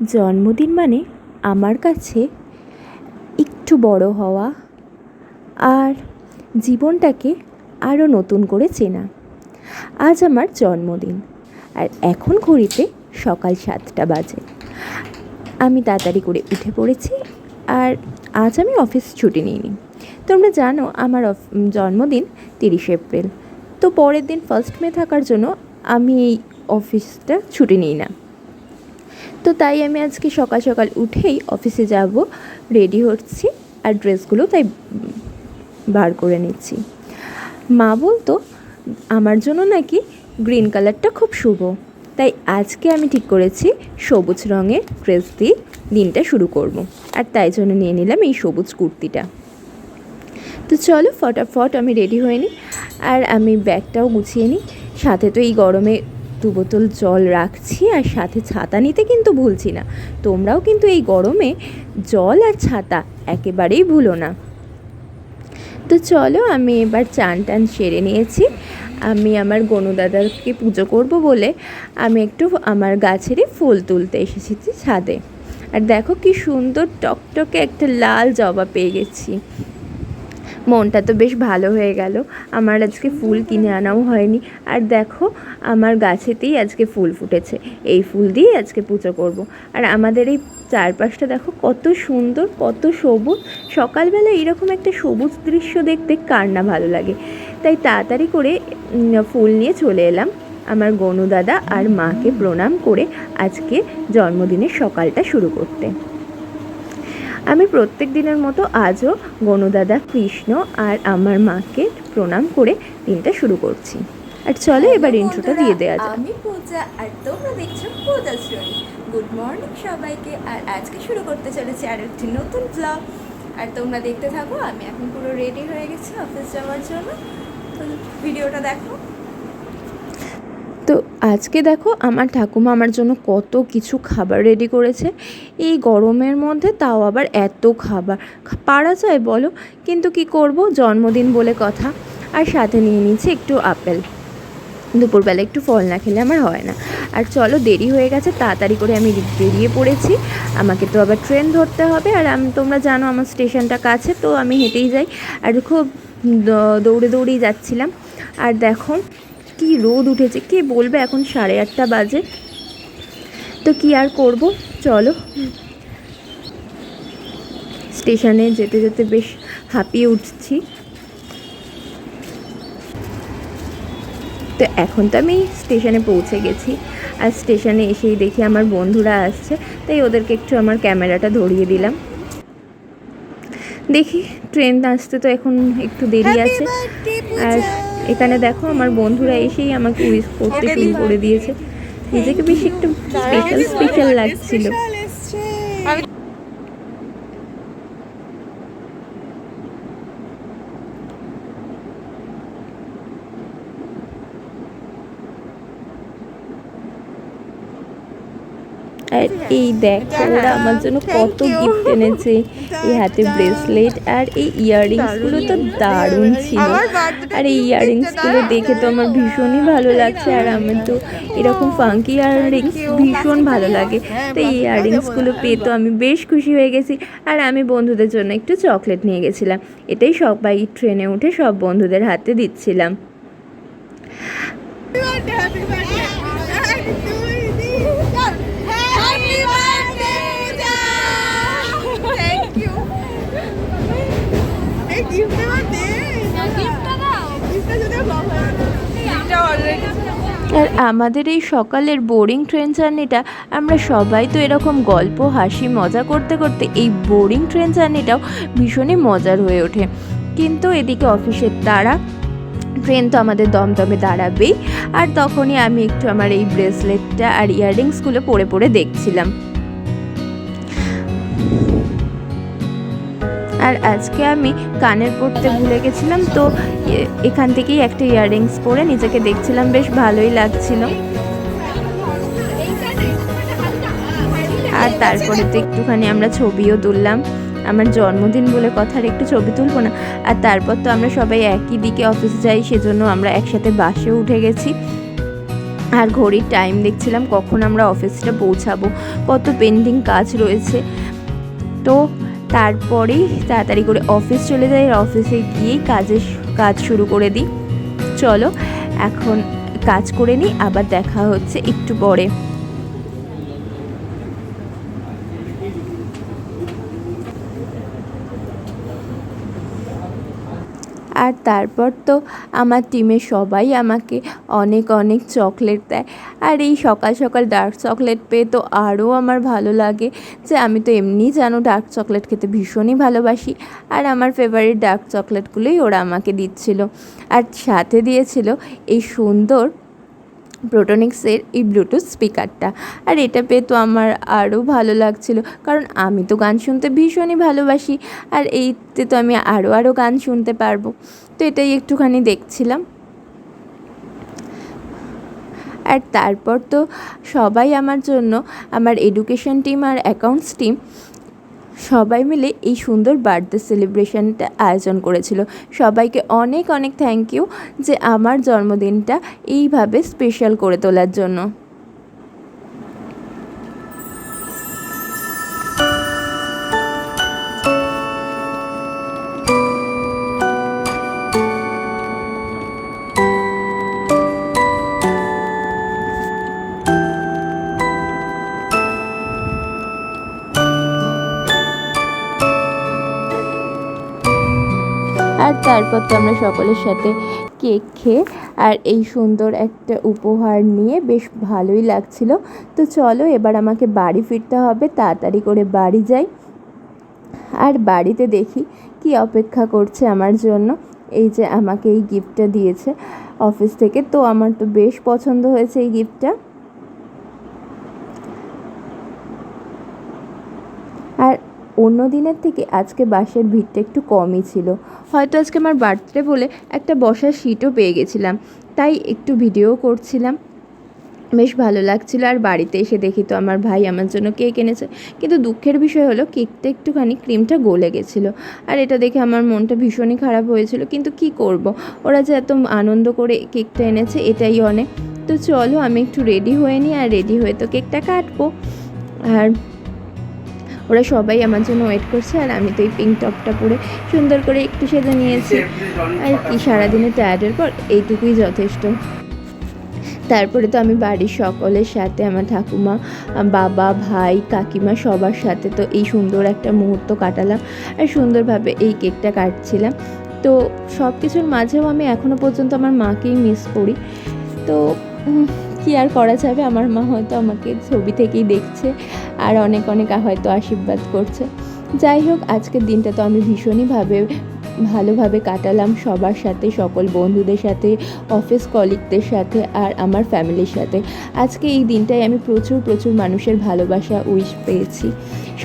জন্মদিন মানে আমার কাছে একটু বড় হওয়া আর জীবনটাকে আরও নতুন করে চেনা। আজ আমার জন্মদিন আর এখন ঘড়িতে সকাল 7টা বাজে। আমি তাড়াতাড়ি করে উঠে পড়েছি আর আজ আমি অফিস ছুটি নিইনি। তোমরা জানো আমার জন্মদিন 30 এপ্রিল, তো পরের দিন 1 মে থাকার জন্য আমি এই অফিসটা ছুটি নিই না। তো তাই আমি আজকে সকাল সকাল উঠেই অফিসে যাব, রেডি হচ্ছি আর ড্রেসগুলো তাই বার করে নিচ্ছি। মা বলতো আমার জন্য নাকি গ্রিন কালারটা খুব শুভ, তাই আজকে আমি ঠিক করেছি সবুজ রঙের ড্রেস দিয়ে দিনটা শুরু করব। আর তাই জন্য নিয়ে নিলাম এই সবুজ কুর্তিটা। তো চলো ফটাফট আমি রেডি হয়ে নিই আর আমি ব্যাগটাও গুছিয়ে নিই। সাথে তো এই গরমে 2 বোতল জল রাখছি আর সাথে ছাতা নিতে কিন্তু ভুলছি না। তোমরাও কিন্তু এই গরমে জল আর ছাতা একেবারেই ভুলো না। তো চলো আমি এবার চান টান সেরে নিয়েছি। আমি আমার গনু দাদাকে পুজো করব বলে আমি একটু আমার গাছেরই ফুল তুলতে এসেছি ছাদে। আর দেখো কি সুন্দর টকটকে একটা লাল জবা পেয়ে গেছি। মনটা তো বেশ ভালো হয়ে গেল। আমার আজকে ফুল কিনে আনাও হয়নি। আর দেখো আমার গাছেতেই আজকে ফুল ফুটেছে, এই ফুল দিয়েই আজকে পুজো করব। আর আমাদের এই চারপাশটা দেখো কত সুন্দর, কত সবুজ। সকালবেলা এরকম একটা সবুজ দৃশ্য দেখতে কার না ভালো লাগে। তাই তাড়াতাড়ি করে ফুল নিয়ে চলে এলাম আমার গনু দাদা আর মাকে প্রণাম করে আজকে জন্মদিনের সকালটা শুরু করতে। আমি প্রত্যেক দিনের মতো আজও গনুদাদা, কৃষ্ণ আর আমার মাকে প্রণাম করে দিনটা শুরু করছি। আর চলো এবার ইন্ট্রোটা দিয়ে দেওয়া যাক। আমি পূজা আর তোমরা দেখছো পূজা স্টোরি। গুড মর্নিং সবাইকে। আর আজকে শুরু করতে চলেছি আর একটি নতুন ব্লগ। আর তোমরা দেখতে থাকো। আমি এখন পুরো রেডি হয়ে গেছি অফিস যাওয়ার জন্য, তো ভিডিওটা দেখো। তো আজকে দেখো আমার ঠাকুমা আমার জন্য কত কিছু খাবার রেডি করেছে। এই গরমের মধ্যে তাও আবার এত খাবার পারা যায় বলো? কিন্তু কি করব, জন্মদিন বলে কথা। আর সাথে নিয়ে নিচ্ছি একটু আপেল। দুপুরবেলা একটু ফল না খেলে আমার হয় না। আর চলো দেরি হয়ে গেছে, তাড়াতাড়ি করে আমি বেরিয়ে পড়েছি। আমাকে তো আবার ট্রেন ধরতে হবে। আর তোমরা জানো আমার স্টেশনটা কাছে, তো আমি হেঁটেই যাই। আর খুব দৌড়ে দৌড়েই যাচ্ছিলাম। আর দেখো কি রোদ উঠেছে, কে বলবে এখন 8:30 বাজে। তো কি আর করব, চলো। স্টেশনে যেতে যেতে বেশ হাঁপিয়ে উঠছি। তো এখন তো আমি স্টেশনে পৌঁছে গেছি। আর স্টেশনে এসেই দেখি আমার বন্ধুরা আসছে, তাই ওদেরকে একটু আমার ক্যামেরাটা ধরিয়ে দিলাম। দেখি ট্রেন আসতে তো এখন একটু দেরি আছে। আর এখানে দেখো আমার বন্ধুরা এসেই আমাকে উইশ করতে শুরু করে দিয়েছে। নিজেকে বেশ একটু স্পেশাল লাগছিল। আর এই দেখো ওরা আমার জন্য কত গিফট এনেছে। এই হাতে ব্রেসলেট আর এই ইয়াররিংসগুলো তো দারুণ ছিল। আর এই ইয়াররিংসগুলো দেখে তো আমার ভীষণই ভালো লাগছে। আর আমার তো এরকম ফাঙ্কি ইয়াররিংস ভীষণ ভালো লাগে। তো এই ইয়াররিংসগুলো পেয়ে তো আমি বেশ খুশি হয়ে গেছি। আর আমি বন্ধুদের জন্য একটু চকলেট নিয়ে গেছিলাম। এটাই সবাই ট্রেনে উঠে সব বন্ধুদের হাতে দিচ্ছিলাম। আর আমাদের এই সকালের বোরিং ট্রেন জার্নিটা আমরা সবাই তো এরকম গল্প হাসি মজা করতে করতে এই বোরিং ট্রেন জার্নিটাও ভীষণই মজার হয়ে ওঠে। কিন্তু এদিকে অফিসের তাড়া, ট্রেন তো আমাদের দমদমে দাঁড়াবেই। আর তখনই আমি একটু আমার এই ব্রেসলেটটা আর ইয়াররিংসগুলো পরে পরে দেখছিলাম। আর আজকে আমি কানের পরতে ভুলে গেছিলাম, তো এখান থেকেই একটা ইয়াররিংস পরে নিজেকে দেখছিলাম, বেশ ভালোই লাগছিল। আর তারপরে তো একটুখানি আমরা ছবিও তুললাম। আমার জন্মদিন বলে কথার একটু ছবি তুলবো না? আর তারপর তো আমরা সবাই একই দিকে অফিসে যাই, সেজন্য আমরা একসাথে বাসে উঠে গেছি। আর ঘড়ির টাইম দেখছিলাম কখন আমরা অফিসটা পৌঁছাবো, কত পেন্ডিং কাজ রয়েছে। তো তারপরেই তাড়াতাড়ি করে অফিস চলে যাই, আর অফিসে গিয়েই কাজ শুরু করে দিই। চলো এখন কাজ করে নিই, আবার দেখা হচ্ছে একটু পরে। আর তারপর তো আমার টিমের সবাই আমাকে অনেক অনেক চকলেট দেয়। আর এই সকাল সকাল ডার্ক চকলেট পেয়ে তো আরও আমার ভালো লাগে, যে আমি তো এমনিই জানো ডার্ক চকলেট খেতে ভীষণই ভালোবাসি। আর আমার ফেভারিট ডার্ক চকলেটগুলোই ওরা আমাকে দিচ্ছিল, আর সাথে দিয়েছিল এই সুন্দর প্রোটোনিক্সের এই ব্লুটুথ স্পিকারটা। আর এটা পেয়ে তো আমার আরও ভালো লাগছিল, কারণ আমি তো গান শুনতে ভীষণই ভালোবাসি, আর এইতে তো আমি আরও গান শুনতে পারবো। তো এটাই একটুখানি দেখছিলাম। আর তারপর তো সবাই আমার জন্য, আমার এডুকেশন টিম আর অ্যাকাউন্টস টিম সবাই মিলে এই সুন্দর বার্থডে সেলিব্রেশনটা আয়োজন করেছিল। সবাইকে অনেক অনেক থ্যাংক ইউ, যে আমার জন্মদিনটা এইভাবে স্পেশাল করে তোলার জন্য। আর তারপর তো আমরা সকলের সাথে কেক খেয়ে আর এই সুন্দর একটা উপহার নিয়ে বেশ ভালোই লাগছিল। তো চলো এবার আমাকে বাড়ি ফিরতে হবে, তাড়াতাড়ি করে বাড়ি যাই। আর বাড়িতে দেখি কি অপেক্ষা করছে আমার জন্য। এই যে আমাকে এই গিফটটা দিয়েছে অফিস থেকে, তো আমার তো বেশ পছন্দ হয়েছে এই গিফটটা। আর অন্য দিনের থেকে আজকে বাসের ভিড়টা একটু কমই ছিল, হয়তো আজকে আমার বার্থডে বলে একটা বসার সিটও পেয়ে গেছিলাম, তাই একটু ভিডিও করছিলাম, বেশ ভালো লাগছিলো। আর বাড়িতে এসে দেখি তো আমার ভাই আমার জন্য কেক এনেছে, কিন্তু দুঃখের বিষয় হলো কেকটা একটুখানি ক্রিমটা গলে গেছিলো। আর এটা দেখে আমার মনটা ভীষণই খারাপ হয়েছিল, কিন্তু কি করব, ওরা যে এত আনন্দ করে কেকটা এনেছে এটাই অনেক। তো চলো আমি একটু রেডি হয়ে নিই, আর রেডি হয়ে তো কেকটা কাটবো। আর ওরা সবাই আমার জন্য ওয়েট করছে, আর আমি তো এই পিঙ্ক টপটা পরে সুন্দর করে একটু সেজে নিয়েছি। আর কি সারাদিনে টায়ার্ডের পর এইটুকুই যথেষ্ট। তারপরে তো আমি বাড়ির সকলের সাথে, আমার ঠাকুমা, বাবা, ভাই, কাকিমা সবার সাথে তো এই সুন্দর একটা মুহূর্ত কাটালাম, আর সুন্দরভাবে এই কেকটা কাটছিলাম। তো সব কিছুর মাঝেও আমি এখনও পর্যন্ত আমার মাকেই মিস করি। তো কী আর করা যাবে, আমার মা হয়তো আমাকে ছবি থেকেই দেখছে আর অনেক অনেক হয়তো আশীর্বাদ করছে। যাই হোক, আজকের দিনটা তো আমি ভীষণই ভালোভাবে কাটালাম সবার সাথে, সকল বন্ধুদের সাথে, অফিস কলিগদের সাথে, আর আমার ফ্যামিলির সাথে। আজকে এই দিনটায় আমি প্রচুর মানুষের ভালোবাসা উইশ পেয়েছি।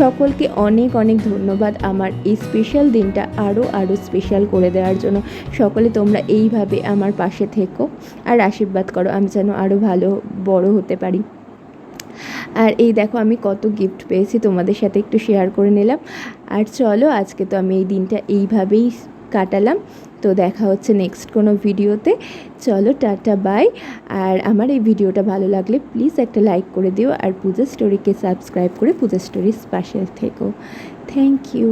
সকলকে অনেক অনেক ধন্যবাদ আমার এই স্পেশাল দিনটা আরও স্পেশাল করে দেওয়ার জন্য। সকলে তোমরা এইভাবে আমার পাশে থেকো আর আশীর্বাদ করো, আমি যেন আরও ভালো বড় হতে পারি। আর এই দেখো আমি কত গিফট পেয়েছি, তোমাদের সাথে একটু শেয়ার করে নিলাম। আর চলো আজকে তো আমি এই দিনটা এইভাবেই কাটালাম। তো দেখা হচ্ছে নেক্সট কোনো ভিডিওতে। চলো টাটা বাই। আর আমার এই ভিডিওটা ভালো লাগলে প্লিজ একটা লাইক করে দিও, আর পূজা স্টোরিকে সাবস্ক্রাইব করে পূজা স্টোরিজ পাশে থেকো। Thank you.